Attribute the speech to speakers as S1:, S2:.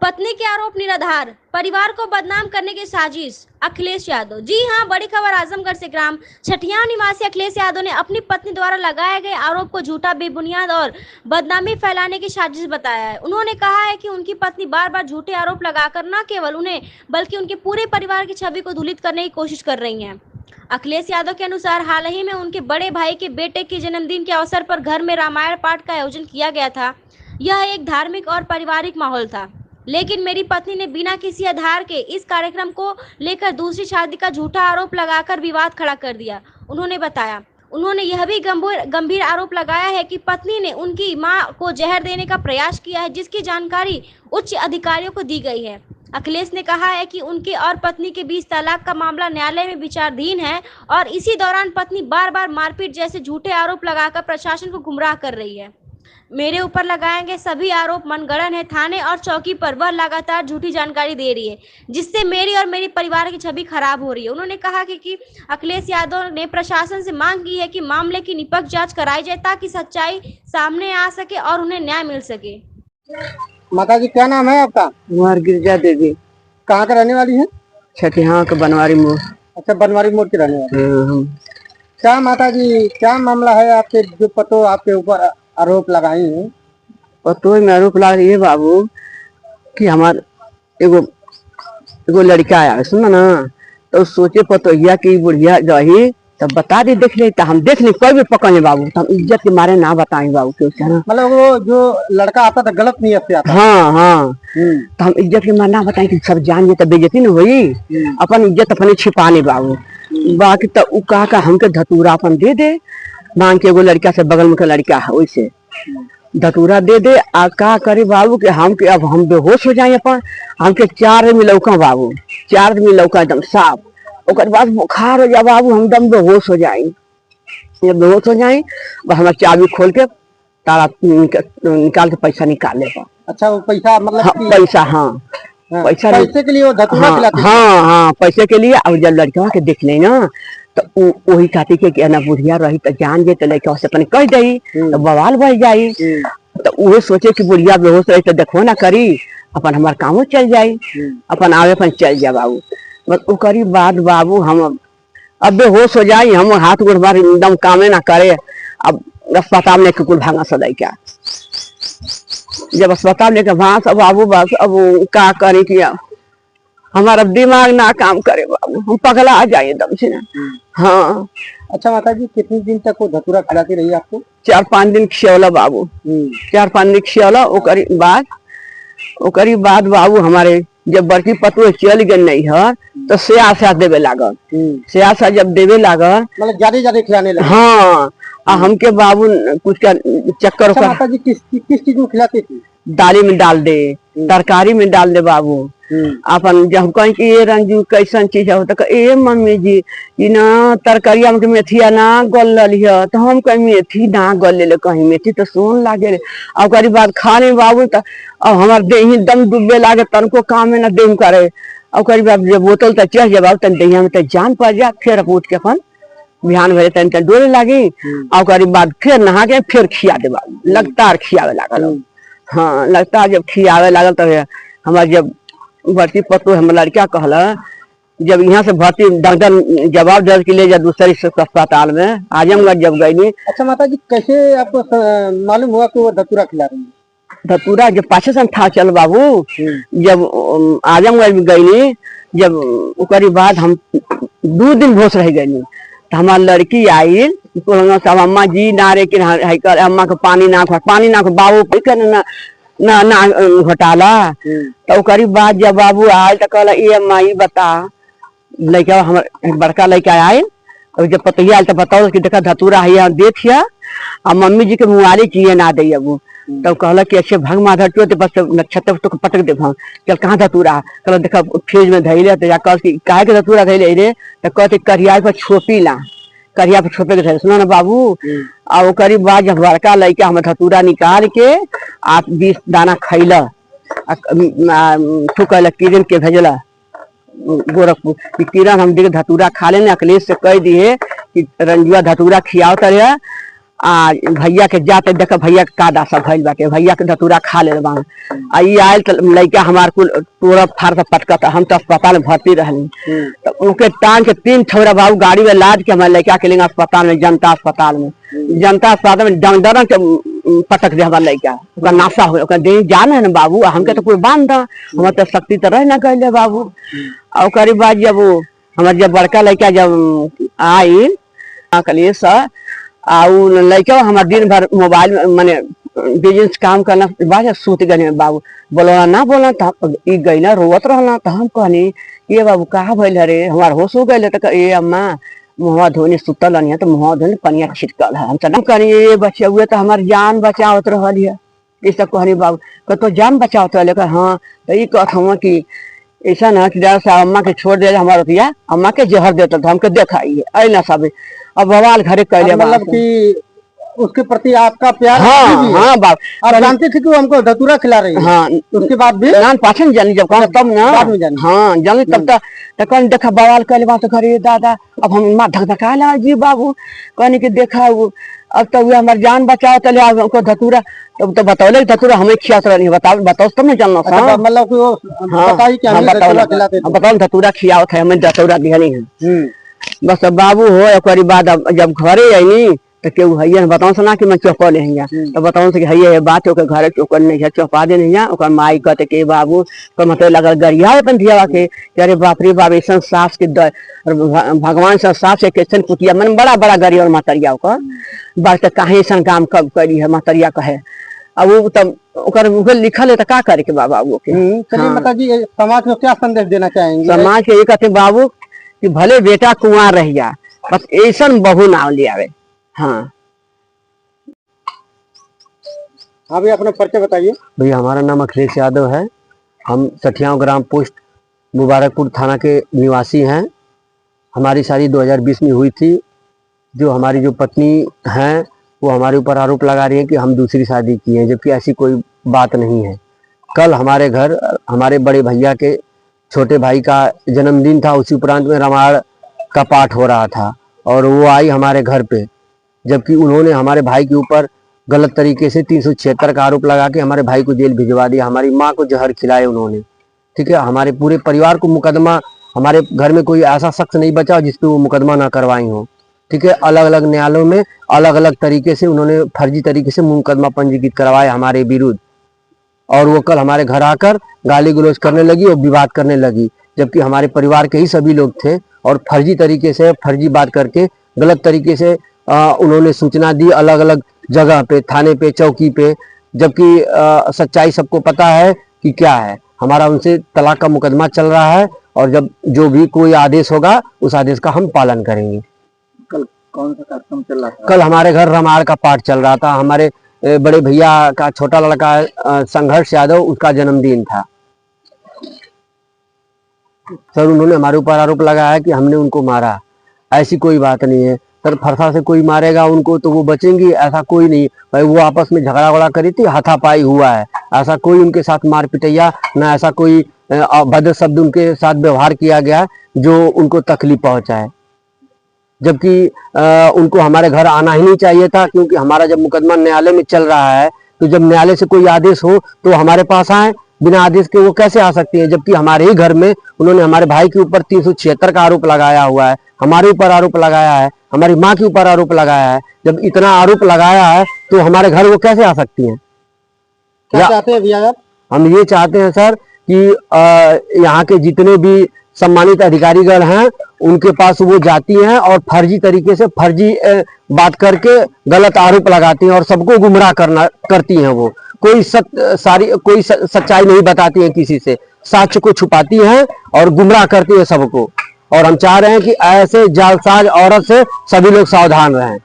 S1: पत्नी के आरोप निराधार, परिवार को बदनाम करने की साजिश। अखिलेश यादव। जी हां, बड़ी खबर आजमगढ़ से। ग्राम छठियां निवासी अखिलेश यादव ने अपनी पत्नी द्वारा लगाए गए आरोप को झूठा, बेबुनियाद और बदनामी फैलाने की साजिश बताया है। उन्होंने कहा है कि उनकी पत्नी बार बार झूठे आरोप लगाकर न केवल उन्हें बल्कि उनके पूरे परिवार की छवि को धूलित करने की कोशिश कर रही है। अखिलेश यादव के अनुसार हाल ही में उनके बड़े भाई के बेटे के जन्मदिन के अवसर पर घर में रामायण पाठ का आयोजन किया गया था। यह एक धार्मिक और पारिवारिक माहौल था, लेकिन मेरी पत्नी ने बिना किसी आधार के इस कार्यक्रम को लेकर दूसरी शादी का झूठा आरोप लगाकर विवाद खड़ा कर दिया। उन्होंने बताया, उन्होंने यह भी गंभीर आरोप लगाया है कि पत्नी ने उनकी मां को जहर देने का प्रयास किया है, जिसकी जानकारी उच्च अधिकारियों को दी गई है। अखिलेश ने कहा है कि उनके और पत्नी के बीच तलाक का मामला न्यायालय में विचाराधीन है और इसी दौरान पत्नी बार बार मारपीट जैसे झूठे आरोप लगाकर प्रशासन को गुमराह कर रही है। मेरे ऊपर लगाए गए सभी आरोप मनगढ़ंत है। थाने और चौकी पर वह लगातार झूठी जानकारी दे रही है, जिससे मेरी और मेरे परिवार की छवि खराब हो रही है। उन्होंने कहा कि अखिलेश यादव ने प्रशासन से मांग की है कि मामले की निष्पक्ष जांच कराई जाए ताकि सच्चाई सामने आ सके और उन्हें न्याय मिल सके।
S2: माता जी, क्या नाम है आपका?
S3: कुमार गिरजा देवी।
S2: कहाँ का रहने वाली है?
S3: छठिया का बनवारी मोड़।
S2: अच्छा, बनवारी मोड़ की रहने वाली। क्या माता जी, क्या मामला है आपके जो पतो आपके ऊपर आरोप लगाई है?
S3: पतो में आरोप लगा रही है बाबू कि हमार एगो लड़का आया, सुना ना, तो सोचे पतोहिया की बुढ़िया रही तब बता दी, देख ले, हम देख ले, कोई भी पकड़े बाबू, तो हम इज्जत के मारे ना बताएं बाबू के उससे ना।
S2: मतलब वो जो लड़का आता था गलत नियत से आता?
S3: हाँ हाँ, तो हम इज्जत के मारे ना बताएं कि सब जान जाए, तब बेइज्जती न हुई। अपन इज्जत अपने छिपाने बाबू। बाकी तो उ कहा हमके धतूरा अपन दे दे, मांग के एगो लड़का से, बगल में का लड़का है वैसे धतूरा दे दे। आ का करे बाबू के हमके अब हम बेहोश हो जाए। अपन हमके 4 दिन में लौका बाबू, 4 दिन में लौका एकदम साफ। और बाद बुखार हो जाए बाबू, हम एकदम बेहोश हो जाए। जब बेहोश हो जाए बस हमारा चाबी खोल के ताला निकाल के पैसा निकाल ले।
S2: अच्छा, वो पैसा मतलब
S3: हाँ, पैसा, हाँ
S2: पैसे के लिए वो धतूरा खिलाती?
S3: हाँ हाँ, पैसे के लिए। और जब लड़का के देख ले ना तो वही कहती के ना बुढ़िया रही तो जान जे, तो लड़का से अपन कह दी तो बवाल बढ़ जाये। तो वो सोचे कि बुढ़िया बेहोश रही तो देखो ना करी, अपन हमार कामों चल जाये, अपन आगे अपन चल जाए बाबू। बस वो करी बाद बाबू हम अब बेहोश हो जाये, हम हाथ गोड़ मार एकदम कामे ना करे। अब अस्पताल में कुल भागा सदाई क्या, जब अस्पताल लेकर भाग सब बाबू बस अब का करे किया, हमारा दिमाग ना काम करे बाबू, हम पगला आ जाए एकदम से ना। हाँ।
S2: अच्छा माता जी, कितने दिन तक वो धतूरा खिलाती रही आपको?
S3: 4-5 दिन खियौला बाबू, 4-5 दिन खियौला। ओकरी बाद बाबू हमारे जब बड़की पतुआ चल गई नहीं है तो सेया देवे लागल। सेया जब देवे लागल
S2: मतलब ज्यादा खिलाने लगे?
S3: हाँ। हमके बाबू कुछ का चक्कर।
S2: अच्छा माता जी, किस चीज में खिलाती थी?
S3: दाली में डाल दे, तरकारी में डाल दे बाबू। अपन जब कहीं कि ये रंजू कैसन चीज है तो ए मम्मी जी ये ना तरकारिया में मेथिया ना गल है, तो हम कहीं मेथी ना गल ले, कहीं मेथी तो सोन लागे। और बाद खाने बाबू तो अब हमारे देही दम डूबे लागे, तनको काम में ना देह करे। और बाद जब बोतल तो चढ़ जाए तन दहिया में तो जान पड़ जाए। फिर उठ के अपन बिहान भरे तन डोले लागी। और बाद फिर नहा के फिर खिया दे बाबू, लगातार खियावे लागल। हाँ, लगातार जब खियावे लागल तब हमारे जब भर्ती पतो हम लड़का कहला, जब यहाँ से भर्ती डॉक्टर जवाब दर्ज के लिए जब दूसरे अस्पताल में आजमगढ़ जब गई।
S2: अच्छा माता जी, कैसे आपको मालूम हुआ कि वो धतूरा खिला रही है?
S3: धतूरा जब पाछे से था चल बाबू, जब आजमगढ़ में गई, जब उकरी बाद हम 2 दिन भोस रह गई तो हमारी लड़की आई, अम्मा जी ना रे कि अम्मा को पानी ना बाबू ना घोटाला। तो करी बात जब बाबू आये तो कहला ये माई बता, लड़का हमारे बड़का लड़का आये और जब पतैया आये तो बताओ कि देखा धतूरा है देखिया, और मम्मी जी के मुआरी चाहिए ना दे। अब तो कहला कि अच्छे भंग माधर तो बस नक्षत्र तो पटक दे भंग। चल कहाँ धतूरा? कहला देखा फ्रिज में धैले, तो काहे के धतूरा धैले रे? तो कहते करिया पर छोपी ला, करिया पर छोपे के। सुनो ना बाबू। और करीब बाद जब बड़का लड़का हम धतूरा निकाल के 8-20 दाना खैला, ठुकल किरण के भेजला गोरखपुर कि किरण हम देख धतूरा खा लेने। अखिलेश से कह दिए कि रंजुआ धतूरा खियाओ तरह आ भैया के जाते देख भैया के का दासा भइल बाटे, भैया के धतूरा खा ले बा। आ ई आयल तो लड़का हमार कुल पूरा फाड़ से पटकत, हम तो अस्पताल में भर्ती रहनी। तो उनके टांग के 3 छोरा बाबू गाड़ी में लाद के हमारे लड़का के लेंगे अस्पताल में, जनता अस्पताल में। जनता अस्पताल में डंडरन के पटक दे हमारे लड़का, ओकर नाशा हो, ओकर देह जान है ना बाबू, हमके तो कोई बांध दा, हमारे तो शक्ति तो रह ना गए बाबू। और ओकरी बाद जब हमारे जब बड़का लड़का जब आई कलिए सर लड़का हमारे दिन भर मोबाइल में मैंने बिजनेस काम करना बाद सूत गए बाबू, बोलना ना बोलना तो गई ना रोवत रहना। तो हम कहनी ये बाबू कहा भइल रे, हमार होश हो गए। तो ये अम्मा मुँह धोने सुतल है तो मुँह धोने पनिया छिटकल है। हम चल कहनी ये बच्चे हुए तो हमार जान बचावत रहल है। इस सब कहनी बाबू कह तो जान बचावत रहे। हाँ तो ये कहत हम कि ऐसा ना कि जरा अम्मा के छोड़ दे हमारा रुपया, अम्मा के जहर देता तो हमके देखाइए ऐना सब। अब बवाल घरे कैले
S2: मतलब कि उसके प्रति आपका प्यार।
S3: हाँ हाँ बाप,
S2: आप जानते थे कि वो हमको धतूरा खिला रही है?
S3: हाँ
S2: उसके बाद भी
S3: नान पाछन जानी जब कहा तब ना
S2: बाद में जानी।
S3: हाँ जानी तब तक कौन देखा बवाल कैले बात घरे दादा। अब हम माँ धकधका ला जी बाबू कहने के देखा वो अब तो हुआ हमारे जान बचाओ तले उनको धतूरा तब तो बताओ धतूरा हमें खिया नहीं बताओ तब नहीं जानना था।
S2: मतलब कि वो बताई कि हमें धतूरा खिलाते थे।
S3: बताओ धतूरा खियाओ थे हमें धतूरा दिया नहीं है। बस अब बाबू हो एक बाद जब घरे आई तो केहू है बताओ सुना कि मैं चौपा ले तो बताओ कि है बात हो घरे चौकन नहीं है चौपा दे नहीं है। माई कहते के बाबू को मतलब लगल गरिया अपन धिया के अरे बाप रे बाप ऐसा सास के भगवान से सास से कैसन पुतिया मन बड़ा बड़ा गरिया और मतरिया बात कहे ऐसा काम कब करी है मतरिया कहे। अब वो तब लिखल है तो का करे के बाबू के।
S2: चलिए माता जी समाज को क्या संदेश देना चाहेंगे?
S3: समाज के ये कहते बाबू कि भले बेटा कुंवार रह जा बस ऐसा बहू नाम ले आवे। हाँ
S2: हाँ भैया अपना परिचय बताइए।
S4: भैया हमारा नाम अखिलेश यादव है, हम सठियाव ग्राम पोस्ट मुबारकपुर थाना के निवासी हैं। हमारी शादी 2020 में हुई थी। जो हमारी जो पत्नी हैं वो हमारे ऊपर आरोप लगा रही है कि हम दूसरी शादी की हैं, जबकि ऐसी कोई बात नहीं है। कल हमारे घर हमारे बड़े भैया के छोटे भाई का जन्मदिन था, उसी उपरांत में रामायण का पाठ हो रहा था और वो आई हमारे घर पे, जबकि उन्होंने हमारे भाई के ऊपर गलत तरीके से 376 का आरोप लगा के हमारे भाई को जेल भिजवा दिया। हमारी माँ को जहर खिलाए उन्होंने, ठीक है। हमारे पूरे परिवार को मुकदमा, हमारे घर में कोई ऐसा शख्स नहीं बचा जिस पे वो मुकदमा ना करवाई हो, ठीक है। अलग अलग न्यायालयों में अलग अलग तरीके से उन्होंने फर्जी तरीके से मुकदमा पंजीकृत करवाया हमारे विरुद्ध। और वो कल हमारे घर आकर गाली गलौज करने लगी और विवाद करने लगी, जबकि हमारे परिवार के ही सभी लोग थे। और फर्जी तरीके से फर्जी बात करके गलत तरीके से उन्होंने सूचना दी अलग अलग जगह पे, थाने पे, चौकी पे, जबकि सच्चाई सबको पता है कि क्या है। हमारा उनसे तलाक का मुकदमा चल रहा है और जब जो भी कोई आदेश होगा उस आदेश का हम पालन करेंगे।
S2: कल कौन सा कार्यक्रम चल रहा था?
S4: कल हमारे घर रामायण का पाठ चल रहा था। हमारे बड़े भैया का छोटा लड़का संघर्ष यादव, उसका जन्मदिन था। सर उन्होंने हमारे ऊपर आरोप लगाया है कि हमने उनको मारा, ऐसी कोई बात नहीं है सर। फरसा से कोई मारेगा उनको तो वो बचेंगी, ऐसा कोई नहीं भाई। वो आपस में झगड़ा वगड़ा करी थी, हाथापाई हुआ है, ऐसा कोई उनके साथ मार पिटैया ना ऐसा कोई भद्र शब्द उनके साथ व्यवहार किया गया जो उनको तकलीफ पहुंचाए। जबकि उनको हमारे घर आना ही नहीं चाहिए था, क्योंकि हमारा जब मुकदमा न्यायालय में चल रहा है तो जब न्यायालय से कोई आदेश हो तो हमारे पास आए, बिना आदेश के वो कैसे आ सकती है। जबकि हमारे ही घर में उन्होंने हमारे भाई के ऊपर 376 का आरोप लगाया हुआ है, हमारे ऊपर आरोप लगाया है, हमारी माँ के ऊपर आरोप लगाया है। जब इतना आरोप लगाया है तो हमारे घर वो कैसे आ सकती है?
S2: क्या चाहते हैं भैया आप?
S4: हम ये चाहते हैं सर कि यहाँ के जितने भी सम्मानित अधिकारीगण हैं उनके पास वो जाती हैं और फर्जी तरीके से फर्जी बात करके गलत आरोप लगाती हैं और सबको गुमराह करती हैं। वो कोई सच्चाई नहीं बताती है, किसी से सच को छुपाती हैं और गुमराह करती है सबको। और हम चाह रहे हैं कि ऐसे जालसाज औरत से सभी लोग सावधान रहें।